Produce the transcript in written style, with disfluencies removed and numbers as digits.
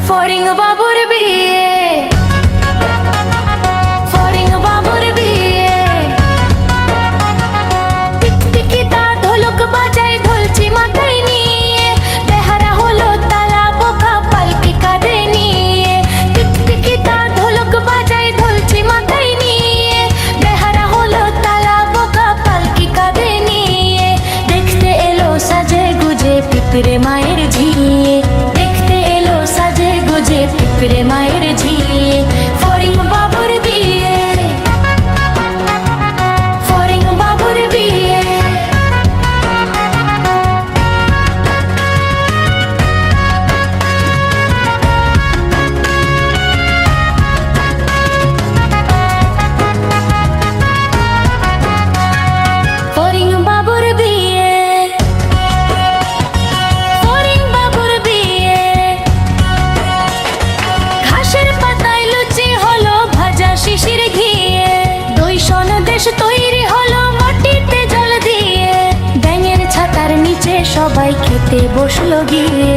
ফড়িং বাবুর বিয়ে, ফড়িং বাবুর বিয়ে, টিকটিকি তার ঢোলক বাজায় ঢোলছি মাথায় নিয়ে, বেহারা হলো তালা বোকা পালকি কাঁধে নিয়ে। টিকটিকি তার ঢোলক বাজায় ঢোলছি মাথায় নিয়ে, বেহারা হলো তালা বোকা পালকি কাঁধে নিয়ে। দেখতে এলো সাজে গুজে পিঁপড়ে মায়ের ঝিয়ে, দেখতে এলো সাজে গুজে পিঁপড়ে মায়ের ঝিয়ে। ফড়িং বাবুর বিয়ে, ফড়িং বাবুর বিয়ে। ফড়িং বাবুর বিয়ে, ফড়িং বাবুর বিয়ে। ঘাসের পাতায় লুচি হলো ভাজা শিশির ঘিয়ে, দই সন্দেশ তৈরি হলো মাটিতে জল দিয়ে। ব্যাঙের ছাতার নিচে সবাই খেতে বসলো গিয়ে।